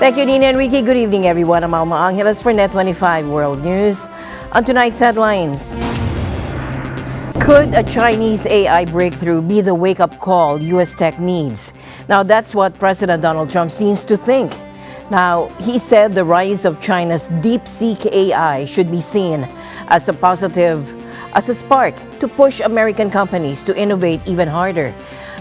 Thank you, Nina and Ricky. Good evening, everyone. I'm Alma Angeles for NET25 World News. On tonight's headlines, could a Chinese AI breakthrough be the wake-up call U.S. tech needs? Now, that's what President Donald Trump seems to think. Now, he said the rise of China's DeepSeek AI should be seen as a spark to push American companies to innovate even harder.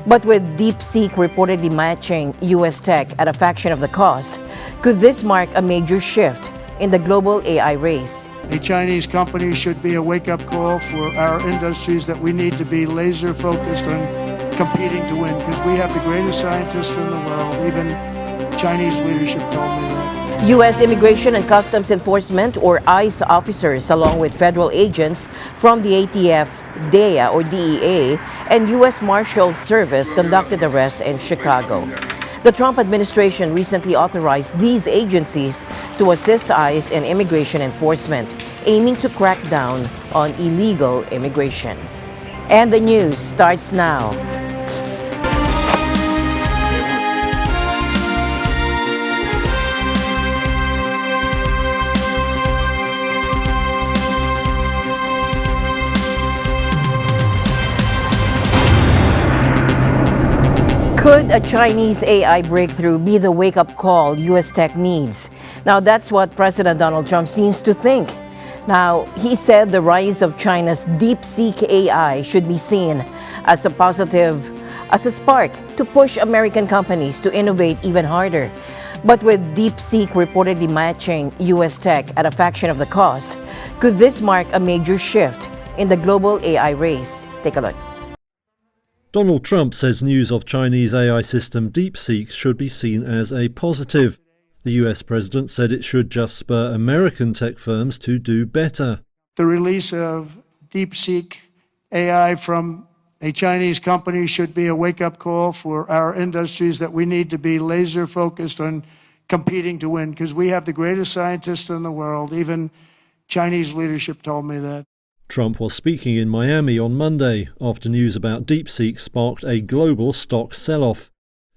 But with DeepSeek reportedly matching U.S. tech at a fraction of the cost, could this mark a major shift in the global AI race? A Chinese company should be a wake-up call for our industries that we need to be laser-focused on competing to win, because we have the greatest scientists in the world. Even Chinese leadership told me that. U.S. Immigration and Customs Enforcement, or ICE officers, along with federal agents from the ATF, DEA, or DEA, and U.S. Marshals Service conducted arrests in Chicago. The Trump administration recently authorized these agencies to assist ICE in immigration enforcement, aiming to crack down on illegal immigration. And the news starts now. Could a Chinese AI breakthrough be the wake-up call U.S. tech needs? Now, that's what President Donald Trump seems to think. Now, he said the rise of China's DeepSeek AI should be seen as a spark to push American companies to innovate even harder. But with DeepSeek reportedly matching U.S. tech at a fraction of the cost, could this mark a major shift in the global AI race? Take a look. Donald Trump says news of Chinese AI system DeepSeek should be seen as a positive. The US president said it should just spur American tech firms to do better. The release of DeepSeek AI from a Chinese company should be a wake-up call for our industries that we need to be laser-focused on competing to win, because we have the greatest scientists in the world. Even Chinese leadership told me that. Trump was speaking in Miami on Monday after news about DeepSeek sparked a global stock sell-off.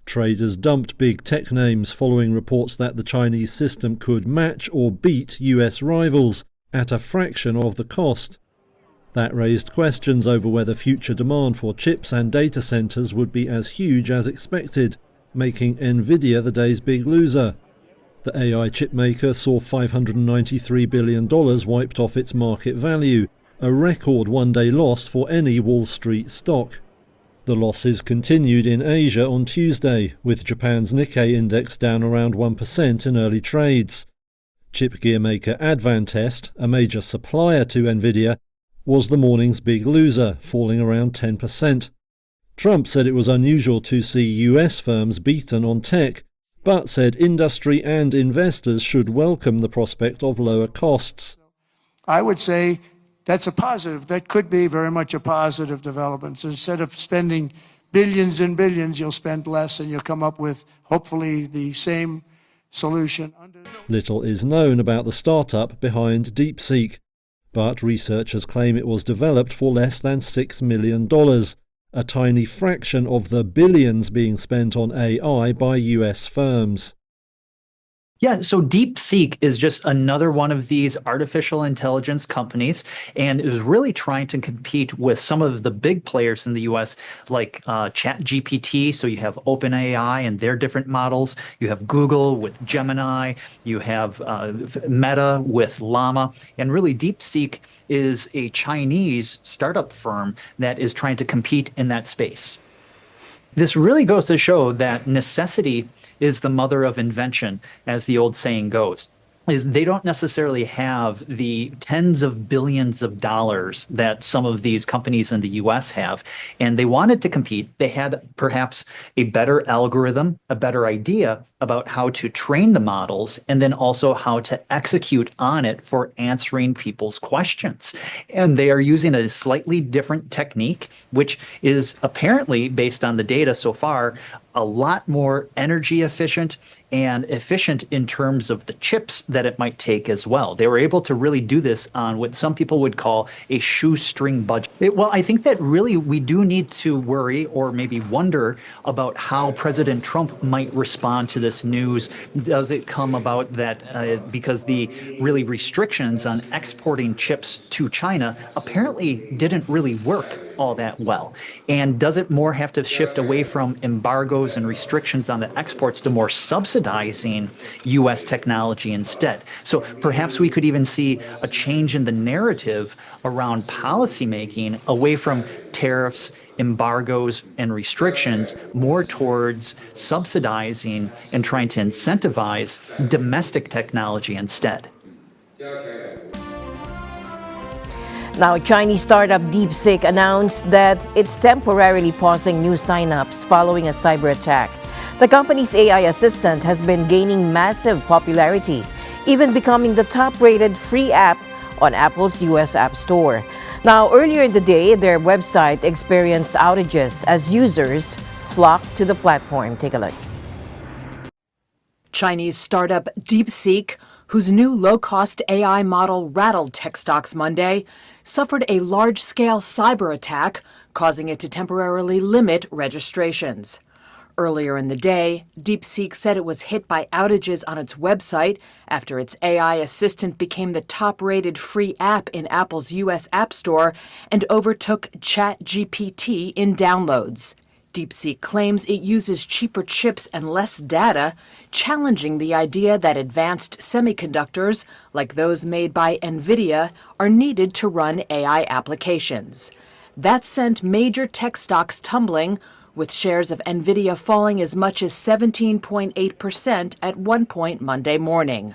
Traders dumped big tech names following reports that the Chinese system could match or beat US rivals at a fraction of the cost. That raised questions over whether future demand for chips and data centers would be as huge as expected, making Nvidia the day's big loser. The AI chipmaker saw $593 billion wiped off its market value, a record one-day loss for any Wall Street stock. The losses continued in Asia on Tuesday, with Japan's Nikkei index down around 1% in early trades. Chip gear maker Advantest, a major supplier to Nvidia, was the morning's big loser, falling around 10%. Trump said it was unusual to see US firms beaten on tech, but said industry and investors should welcome the prospect of lower costs. I would say that's a positive. That could be very much a positive development. So instead of spending billions and billions, you'll spend less and you'll come up with, hopefully, the same solution. Little is known about the startup behind DeepSeek, but researchers claim it was developed for less than $6 million, a tiny fraction of the billions being spent on AI by US firms. Yeah, so DeepSeek is just another one of these artificial intelligence companies, and is really trying to compete with some of the big players in the US, like ChatGPT. So you have OpenAI and their different models. You have Google with Gemini. You have Meta with Llama. And really, DeepSeek is a Chinese startup firm that is trying to compete in that space. This really goes to show that necessity is the mother of invention, as the old saying goes. Is they don't necessarily have the tens of billions of dollars that some of these companies in the US have, and they wanted to compete. They had perhaps a better algorithm, a better idea about how to train the models, and then also how to execute on it for answering people's questions. And they are using a slightly different technique, which is apparently, based on the data so far, a lot more energy efficient and efficient in terms of the chips that it might take as well. They were able to really do this on what some people would call a shoestring budget. Well, I think that really we do need to worry or maybe wonder about how President Trump might respond to this news. Does it come about that because the really restrictions on exporting chips to China apparently didn't really work all that well? And does it more have to shift away from embargoes and restrictions on the exports to more subsidizing U.S. technology instead? So perhaps we could even see a change in the narrative around policymaking away from tariffs, embargoes, and restrictions, more towards subsidizing and trying to incentivize domestic technology instead. Now, Chinese startup DeepSeek announced that it's temporarily pausing new signups following a cyber attack. The company's AI assistant has been gaining massive popularity, even becoming the top-rated free app on Apple's US App Store. Now, earlier in the day, their website experienced outages as users flocked to the platform. Take a look. Chinese startup DeepSeek, whose new low-cost AI model rattled tech stocks Monday, suffered a large-scale cyber attack, causing it to temporarily limit registrations. Earlier in the day, DeepSeek said it was hit by outages on its website after its AI assistant became the top-rated free app in Apple's US App Store and overtook ChatGPT in downloads. DeepSeek claims it uses cheaper chips and less data, challenging the idea that advanced semiconductors, like those made by NVIDIA, are needed to run AI applications. That sent major tech stocks tumbling, with shares of NVIDIA falling as much as 17.8% at one point Monday morning.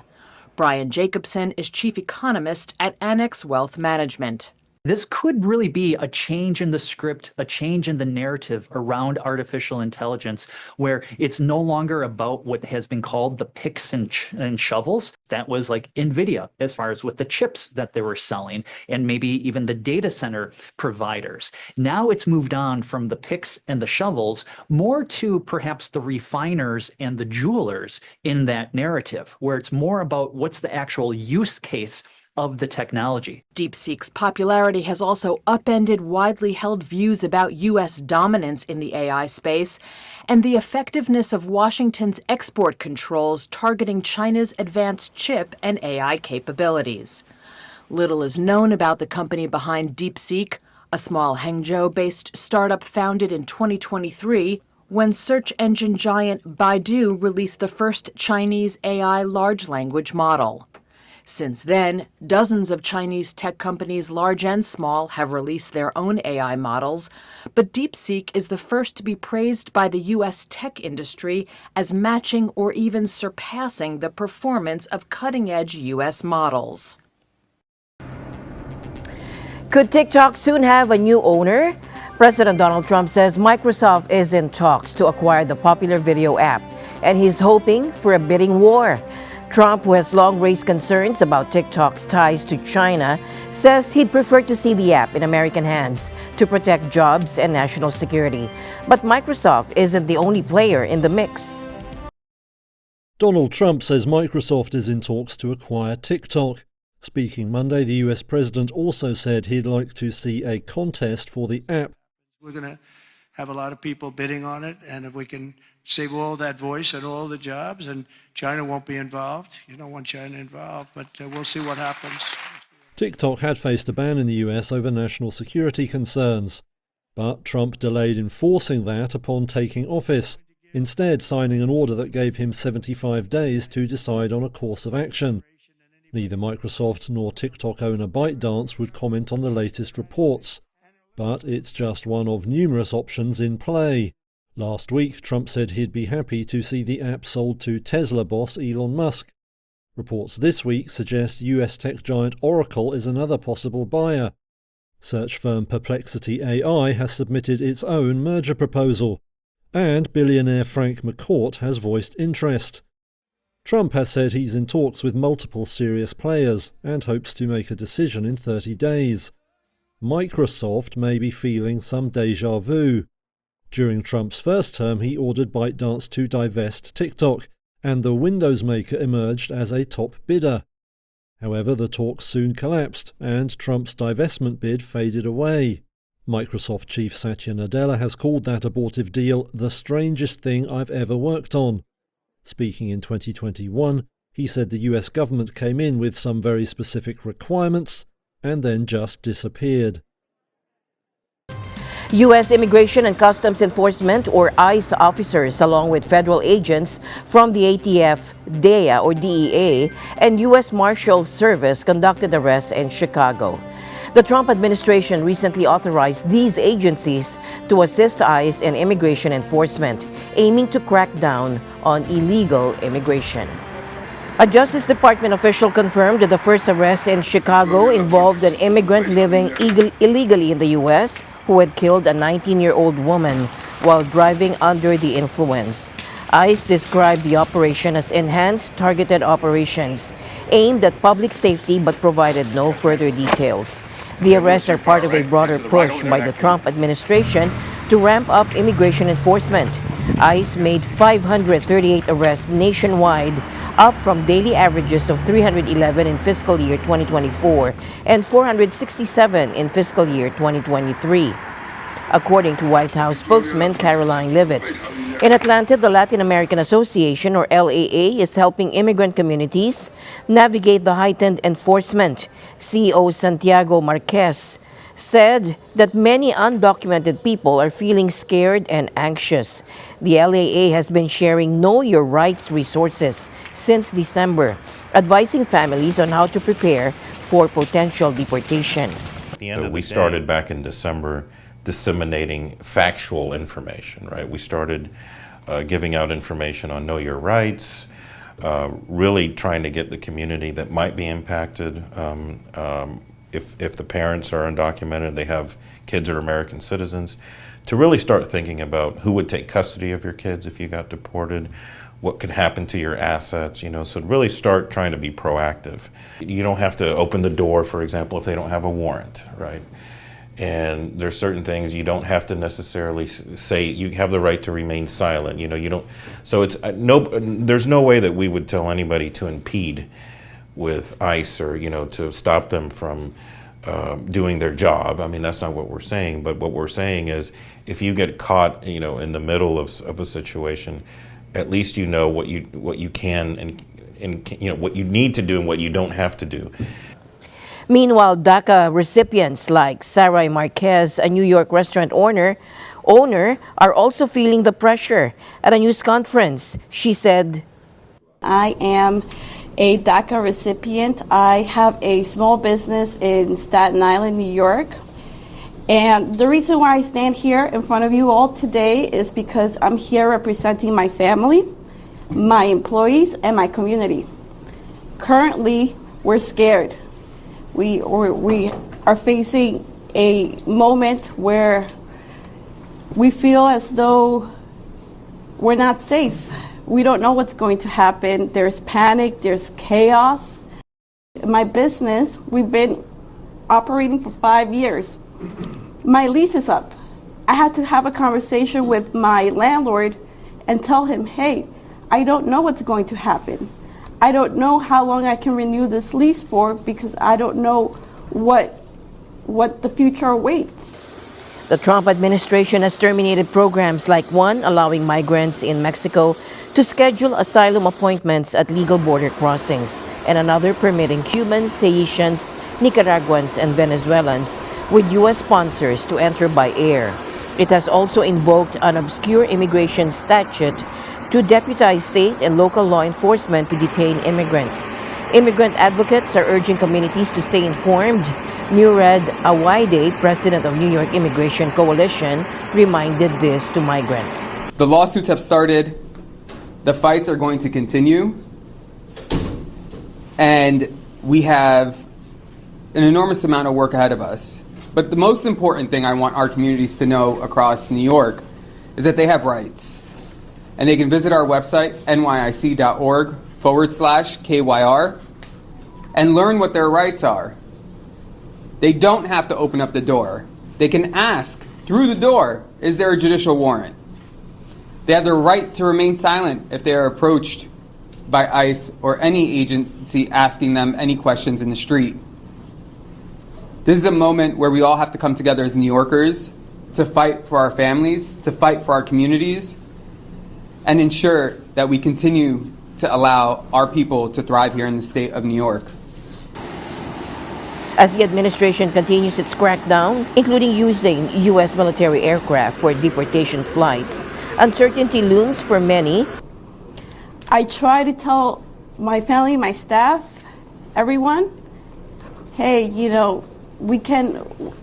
Brian Jacobson is chief economist at Annex Wealth Management. This could really be a change in the script, a change in the narrative around artificial intelligence, where it's no longer about what has been called the picks and shovels. That was like NVIDIA, as far as with the chips that they were selling, and maybe even the data center providers. Now it's moved on from the picks and the shovels more to perhaps the refiners and the jewelers in that narrative, where it's more about what's the actual use case of the technology. DeepSeek's popularity has also upended widely held views about U.S. dominance in the AI space and the effectiveness of Washington's export controls targeting China's advanced chip and AI capabilities. Little is known about the company behind DeepSeek, a small Hangzhou-based startup founded in 2023 when search engine giant Baidu released the first Chinese AI large language model. Since then, dozens of Chinese tech companies, large and small, have released their own AI models, but DeepSeek is the first to be praised by the U.S. tech industry as matching or even surpassing the performance of cutting-edge U.S. models. Could TikTok soon have a new owner? President Donald Trump says Microsoft is in talks to acquire the popular video app, and he's hoping for a bidding war. Trump, who has long raised concerns about TikTok's ties to China, says he'd prefer to see the app in American hands to protect jobs and national security. But Microsoft isn't the only player in the mix. Donald Trump says Microsoft is in talks to acquire TikTok. Speaking Monday, the US president also said he'd like to see a contest for the app. We're going to have a lot of people bidding on it, and if we can save all that voice and all the jobs, and China won't be involved. You don't want China involved, but we'll see what happens. TikTok had faced a ban in the US over national security concerns, but Trump delayed enforcing that upon taking office, instead signing an order that gave him 75 days to decide on a course of action. Neither Microsoft nor TikTok owner ByteDance would comment on the latest reports, but it's just one of numerous options in play. Last week, Trump said he'd be happy to see the app sold to Tesla boss Elon Musk. Reports this week suggest US tech giant Oracle is another possible buyer. Search firm Perplexity AI has submitted its own merger proposal, and billionaire Frank McCourt has voiced interest. Trump has said he's in talks with multiple serious players and hopes to make a decision in 30 days. Microsoft may be feeling some déjà vu. During Trump's first term, he ordered ByteDance to divest TikTok, and the Windows maker emerged as a top bidder. However, the talks soon collapsed, and Trump's divestment bid faded away. Microsoft chief Satya Nadella has called that abortive deal the strangest thing I've ever worked on. Speaking in 2021, he said the US government came in with some very specific requirements and then just disappeared. U.S. Immigration and Customs Enforcement, or ICE officers, along with federal agents from the ATF, DEA, or DEA, and U.S. Marshals Service conducted arrests in Chicago. The Trump administration recently authorized these agencies to assist ICE in immigration enforcement, aiming to crack down on illegal immigration. A Justice Department official confirmed that the first arrest in Chicago involved an immigrant living illegally in the U.S. who had killed a 19-year-old woman while driving under the influence. ICE described the operation as enhanced targeted operations aimed at public safety but provided no further details. The arrests are part of a broader push by the Trump administration to ramp up immigration enforcement. ICE made 538 arrests nationwide, up from daily averages of 311 in fiscal year 2024 and 467 in fiscal year 2023. According to White House spokesman Caroline Leavitt, in Atlanta, the Latin American Association, or LAA, is helping immigrant communities navigate the heightened enforcement. CEO Santiago Marquez said that many undocumented people are feeling scared and anxious. The LAA has been sharing Know Your Rights resources since December, advising families on how to prepare for potential deportation. We started back in December disseminating factual information, right? We started giving out information on Know Your Rights, really trying to get the community that might be impacted. If the parents are undocumented, they have kids that are American citizens, to really start thinking about who would take custody of your kids if you got deported, what could happen to your assets, so really start trying to be proactive. You don't have to open the door, for example, if they don't have a warrant, right? And there's certain things you don't have to necessarily say. You have the right to remain silent. You don't. So it's there's no way that we would tell anybody to impede with ICE or to stop them from doing their job. I mean, that's not what we're saying. But what we're saying is, if you get caught, in the middle of a situation, at least what you can and what you need to do and what you don't have to do. Meanwhile, DACA recipients like Sarai Marquez, a New York restaurant owner, are also feeling the pressure. At a news conference, she said, I am a DACA recipient. I have a small business in Staten Island, New York. And the reason why I stand here in front of you all today is because I'm here representing my family, my employees, and my community. Currently, we're scared. We are facing a moment where we feel as though we're not safe. We don't know what's going to happen. There's panic, there's chaos. My business, we've been operating for 5 years. My lease is up. I had to have a conversation with my landlord and tell him, hey, I don't know what's going to happen. I don't know how long I can renew this lease for because I don't know what the future awaits. the Trump administration has terminated programs like one allowing migrants in Mexico to schedule asylum appointments at legal border crossings, and another permitting Cubans, Haitians, Nicaraguans, and Venezuelans with U.S. sponsors to enter by air. It has also invoked an obscure immigration statute to deputize state and local law enforcement to detain immigrants. Immigrant advocates are urging communities to stay informed. Murad Awaide, president of New York Immigration Coalition, reminded this to migrants. The lawsuits have started. The fights are going to continue. And we have an enormous amount of work ahead of us. But the most important thing I want our communities to know across New York is that they have rights. And they can visit our website, nyic.org/KYR, and learn what their rights are. They don't have to open up the door. They can ask through the door is there a judicial warrant. They have the right to remain silent if they are approached by ICE or any agency asking them any questions in the street. This is a moment where we all have to come together as New Yorkers to fight for our families, to fight for our communities, and ensure that we continue to allow our people to thrive here in the state of New York. As the administration continues its crackdown, including using U.S. military aircraft for deportation flights, uncertainty looms for many. I try to tell my family, my staff, everyone, hey,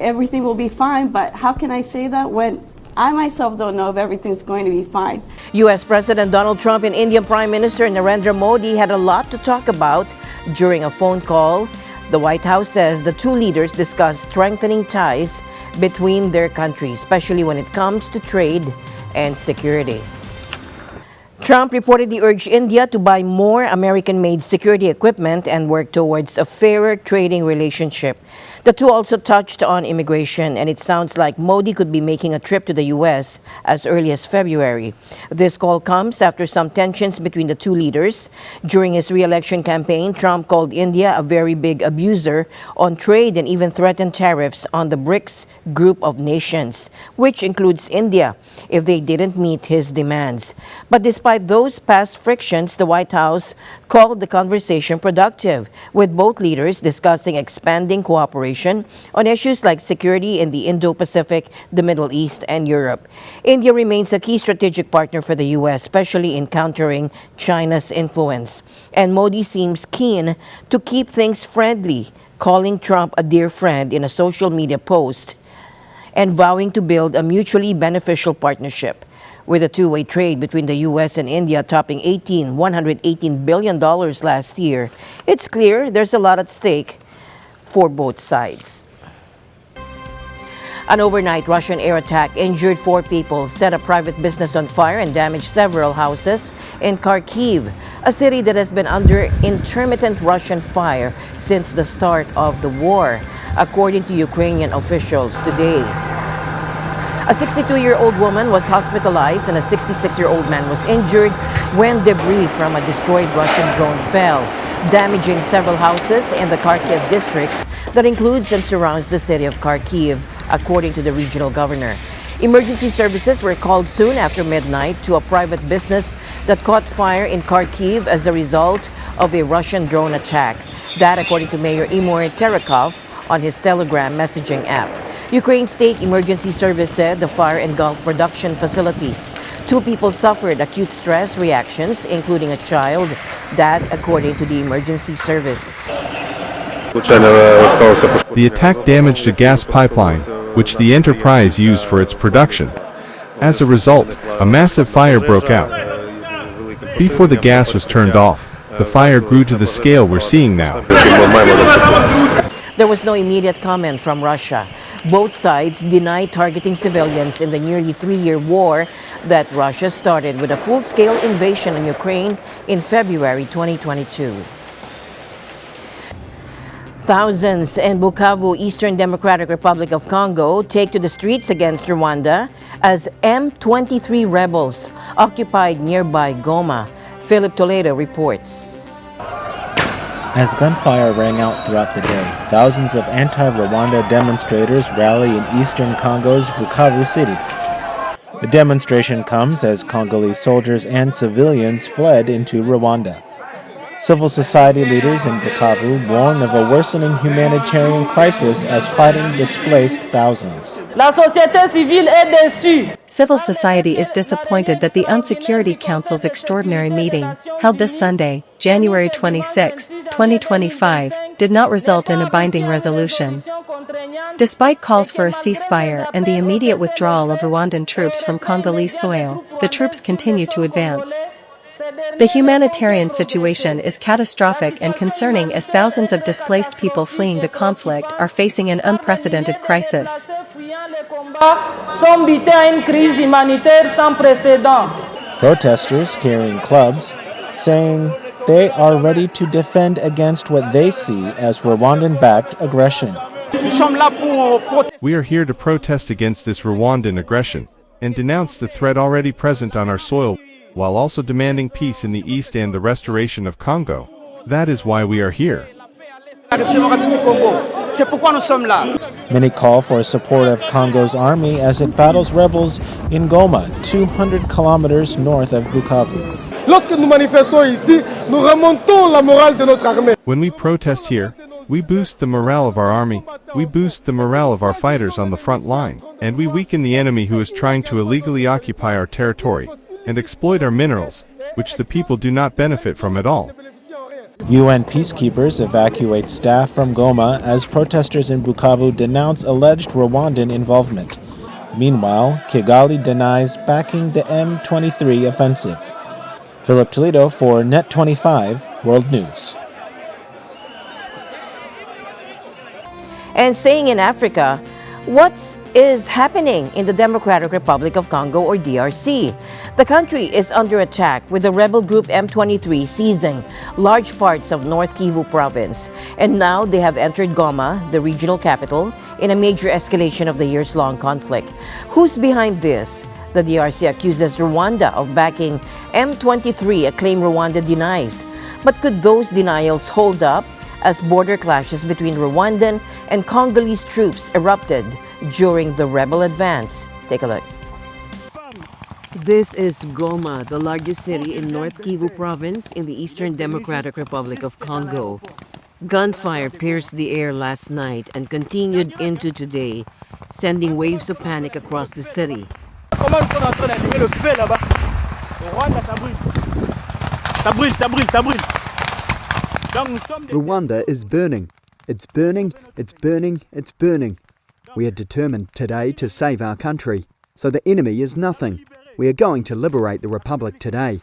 everything will be fine, but how can I say that when I myself don't know if everything's going to be fine? U.S. President Donald Trump and Indian Prime Minister Narendra Modi had a lot to talk about during a phone call. The White House says the two leaders discussed strengthening ties between their countries, especially when it comes to trade and security. Trump reportedly urged India to buy more American-made security equipment and work towards a fairer trading relationship. The two also touched on immigration, and it sounds like Modi could be making a trip to the U.S. as early as February. This call comes after some tensions between the two leaders. During his re-election campaign, Trump called India a very big abuser on trade and even threatened tariffs on the BRICS group of nations, which includes India, if they didn't meet his demands. But despite those past frictions, the White House called the conversation productive, with both leaders discussing expanding cooperation on issues like security in the Indo-Pacific, the Middle East, and Europe. India remains a key strategic partner for the U.S., especially in countering China's influence. And Modi seems keen to keep things friendly, calling Trump a dear friend in a social media post and vowing to build a mutually beneficial partnership. With a two-way trade between the U.S. and India topping $118 billion last year, it's clear there's a lot at stake for both sides. An overnight Russian air attack injured 4 people, set a private business on fire, and damaged several houses in Kyiv, a city that has been under intermittent Russian fire since the start of the war, according to Ukrainian officials today. A 62-year-old woman was hospitalized and a 66-year-old man was injured when debris from a destroyed Russian drone fell, damaging several houses in the Kharkiv districts that includes and surrounds the city of Kyiv, according to the regional governor. Emergency services were called soon after midnight to a private business that caught fire in Kyiv as a result of a Russian drone attack. That, according to Mayor Imor Terekov on his Telegram messaging app. Ukraine State Emergency Service said the fire engulfed production facilities. 2 people suffered acute stress reactions, including a child. That, according to the emergency service. The attack damaged a gas pipeline, which the enterprise used for its production. As a result, a massive fire broke out. Before the gas was turned off, the fire grew to the scale we're seeing now. There was no immediate comment from Russia. Both sides deny targeting civilians in the nearly 3-year war that Russia started with a full-scale invasion in Ukraine in February 2022. Thousands in Bukavu, Eastern Democratic Republic of Congo, take to the streets against Rwanda as M23 rebels occupied nearby Goma. Philip Toledo reports. As gunfire rang out throughout the day, thousands of anti-Rwanda demonstrators rally in eastern Congo's Bukavu city. The demonstration comes as Congolese soldiers and civilians fled into Rwanda. Civil society leaders in Bukavu warn of a worsening humanitarian crisis as fighting displaced thousands. Civil society is disappointed that the Unsecurity Council's extraordinary meeting, held this Sunday, January 26, 2025, did not result in a binding resolution. Despite calls for a ceasefire and the immediate withdrawal of Rwandan troops from Congolese soil, the troops continue to advance. The humanitarian situation is catastrophic and concerning as thousands of displaced people fleeing the conflict are facing an unprecedented crisis. Protesters carrying clubs saying they are ready to defend against what they see as Rwandan-backed aggression. We are here to protest against this Rwandan aggression. and denounce the threat already present on our soil, while also demanding peace in the East and the restoration of Congo. That is why we are here. Many call for support of Congo's army as it battles rebels in Goma, 200 kilometers north of Bukavu. When we protest here, we boost the morale of our army, we boost the morale of our fighters on the front line, and we weaken the enemy who is trying to illegally occupy our territory and exploit our minerals, which the people do not benefit from at all. UN peacekeepers evacuate staff from Goma as protesters in Bukavu denounce alleged Rwandan involvement. Meanwhile, Kigali denies backing the M23 offensive. Philip Toledo for NET25 World News. And staying in Africa, what is happening in the Democratic Republic of Congo, or DRC? The country is under attack, with the rebel group M23 seizing large parts of North Kivu province. And now they have entered Goma, the regional capital, in a major escalation of the years-long conflict. Who's behind this? The DRC accuses Rwanda of backing M23, a claim Rwanda denies. But could those denials hold up as border clashes between Rwandan and Congolese troops erupted during the rebel advance? Take a look. This is Goma, the largest city in North Kivu province in the Eastern Democratic Republic of Congo. Gunfire pierced the air last night and continued into today, sending waves of panic across the city. Rwanda is burning. It's burning, it's burning, it's burning. We are determined today to save our country. So the enemy is nothing. We are going to liberate the Republic today.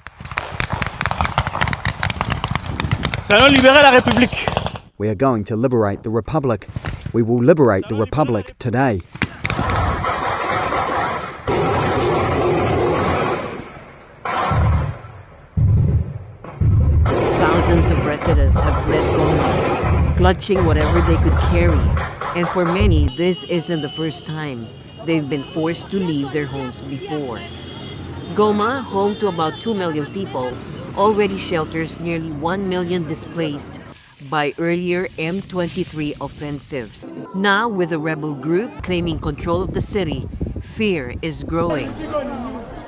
We are going to liberate the Republic. We will liberate the Republic today. Thousands of residents have fled Goma, clutching whatever they could carry. And for many, this isn't the first time they've been forced to leave their homes before. Goma, home to about 2 million people, already shelters nearly 1 million displaced by earlier M23 offensives. Now, with a rebel group claiming control of the city, fear is growing.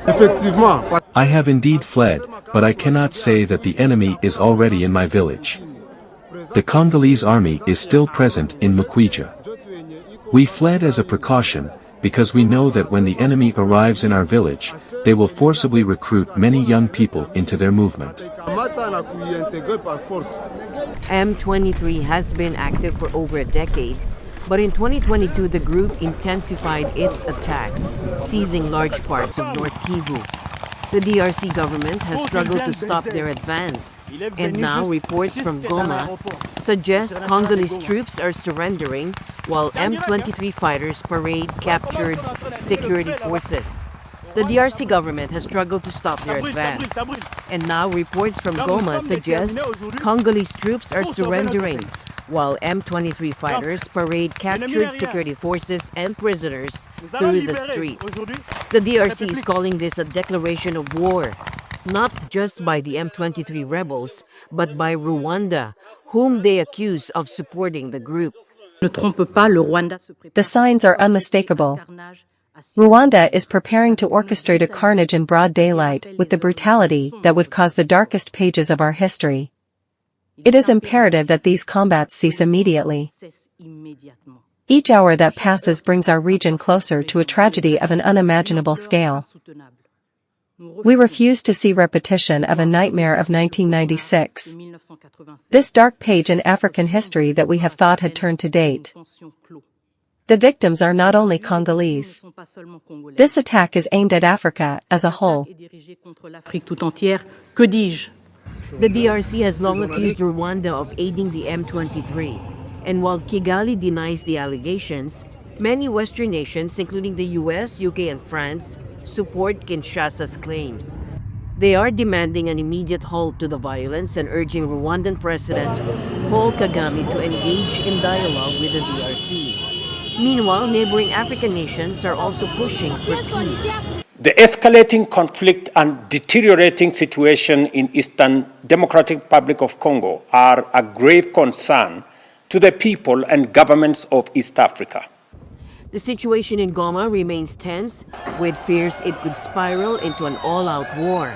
I have indeed fled, but I cannot say that the enemy is already in my village. The Congolese army is still present in Mukwija. We fled as a precaution, because we know that when the enemy arrives in our village, they will forcibly recruit many young people into their movement. M23 has been active for over a decade, but in 2022 the group intensified its attacks, seizing large parts of North Kivu. The DRC government has struggled to stop their advance, and now reports from Goma suggest Congolese troops are surrendering while M23 fighters parade captured security forces. The DRC government has struggled to stop their advance, and now reports from Goma suggest Congolese troops are surrendering while M23 fighters parade captured security forces and prisoners through the streets. The DRC is calling this a declaration of war, not just by the M23 rebels, but by Rwanda, whom they accuse of supporting the group. The signs are unmistakable. Rwanda is preparing to orchestrate a carnage in broad daylight with the brutality that would cause the darkest pages of our history. It is imperative that these combats cease immediately. Each hour that passes brings our region closer to a tragedy of an unimaginable scale. We refuse to see repetition of a nightmare of 1996. This dark page in African history that we have thought had turned to date. The victims are not only Congolese. This attack is aimed at Africa as a whole. The DRC has long accused Rwanda of aiding the M23, and while Kigali denies the allegations, many Western nations, including the US, UK, and France, support Kinshasa's claims. They are demanding an immediate halt to the violence and urging Rwandan President Paul Kagame to engage in dialogue with the DRC. Meanwhile, neighboring African nations are also pushing for peace. The escalating conflict and deteriorating situation in Eastern Democratic Republic of Congo are a grave concern to the people and governments of East Africa. The situation in Goma remains tense, with fears it could spiral into an all-out war.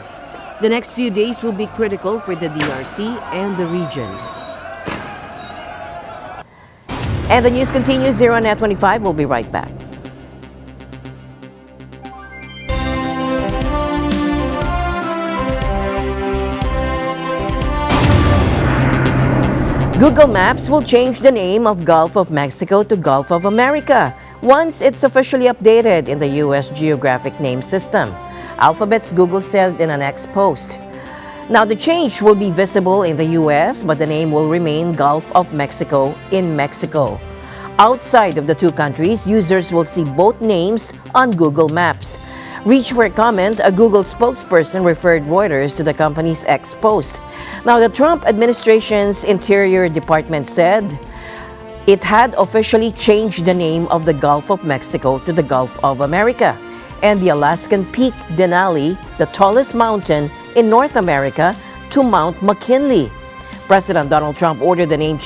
The next few days will be critical for the DRC and the region. And the news continues here on NET25. We'll be right back. Google Maps will change the name of Gulf of Mexico to Gulf of America once it's officially updated in the U.S. geographic name system. Alphabet's Google said in an X post. Now, the change will be visible in the U.S., but the name will remain Gulf of Mexico in Mexico. Outside of the two countries, users will see both names on Google Maps. Reach for a comment, a Google spokesperson referred Reuters to the company's X post. Now, the Trump administration's Interior Department said it had officially changed the name of the Gulf of Mexico to the Gulf of America, and the Alaskan Peak Denali, the tallest mountain in North America, to Mount McKinley. President Donald Trump ordered the name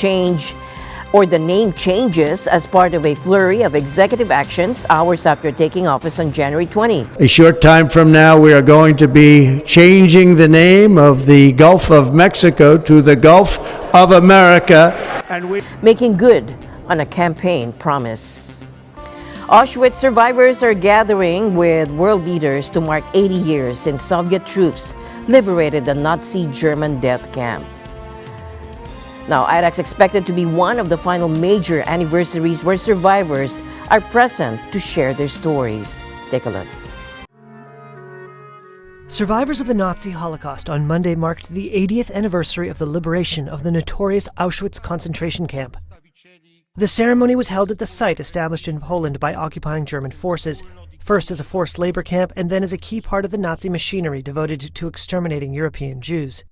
changes as part of a flurry of executive actions hours after taking office on January 20. A short time from now, we are going to be changing the name of the Gulf of Mexico to the Gulf of America. And making good on a campaign promise. Auschwitz survivors are gathering with world leaders to mark 80 years since Soviet troops liberated the Nazi German death camp. Now, IRAC's expected to be one of the final major anniversaries where survivors are present to share their stories. Take a look. Survivors of the Nazi Holocaust on Monday marked the 80th anniversary of the liberation of the notorious Auschwitz concentration camp. The ceremony was held at the site established in Poland by occupying German forces, first as a forced labor camp and then as a key part of the Nazi machinery devoted to exterminating European Jews.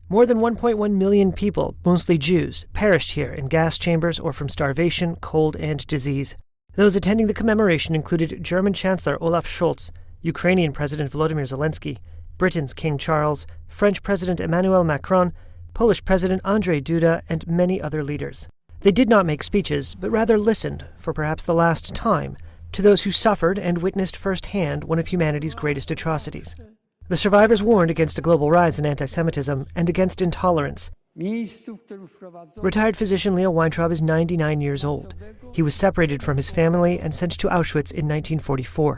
More than 1.1 million people, mostly Jews, perished here in gas chambers or from starvation, cold, and disease. Those attending the commemoration included German Chancellor Olaf Scholz, Ukrainian President Volodymyr Zelensky, Britain's King Charles, French President Emmanuel Macron, Polish President Andrzej Duda, and many other leaders. They did not make speeches, but rather listened, for perhaps the last time, to those who suffered and witnessed firsthand one of humanity's greatest atrocities. The survivors warned against a global rise in anti-Semitism and against intolerance. Retired physician Leo Weintraub is 99 years old. He was separated from his family and sent to Auschwitz in 1944.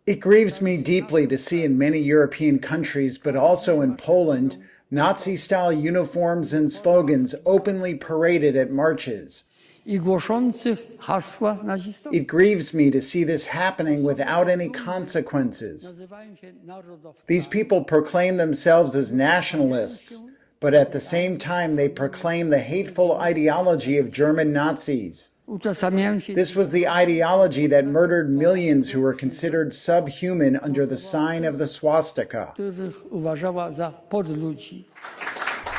It grieves me deeply to see in many European countries, but also in Poland, Nazi-style uniforms and slogans openly paraded at marches. It grieves me to see this happening without any consequences. These people proclaim themselves as nationalists, but at the same time they proclaim the hateful ideology of German Nazis. This was the ideology that murdered millions who were considered subhuman under the sign of the swastika.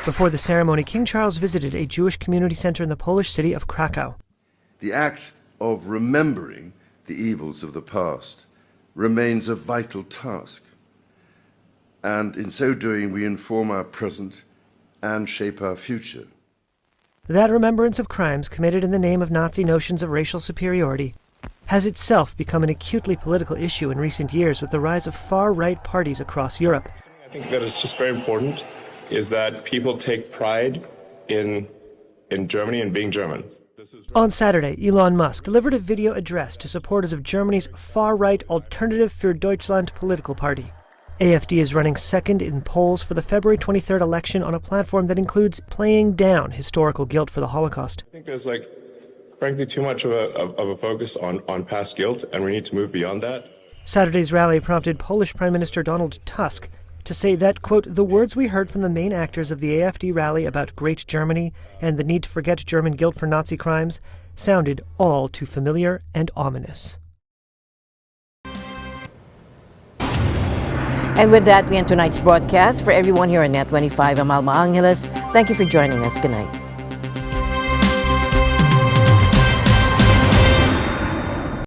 Before the ceremony, King Charles visited a Jewish community center in the Polish city of Krakow. The act of remembering the evils of the past remains a vital task, and in so doing we inform our present and shape our future. That remembrance of crimes committed in the name of Nazi notions of racial superiority has itself become an acutely political issue in recent years with the rise of far-right parties across Europe. I think that is just very important, is that people take pride in Germany and being German. On Saturday, Elon Musk delivered a video address to supporters of Germany's far-right Alternative für Deutschland political party. AfD is running second in polls for the February 23rd election on a platform that includes playing down historical guilt for the Holocaust. I think there's frankly too much of a focus on past guilt, and we need to move beyond that. Saturday's rally prompted Polish Prime Minister Donald Tusk to say that, quote, the words we heard from the main actors of the AfD rally about Great Germany and the need to forget German guilt for Nazi crimes sounded all too familiar and ominous. And with that, we end tonight's broadcast. For everyone here on NET25, I'm Alma Angeles. Thank you for joining us. Good night.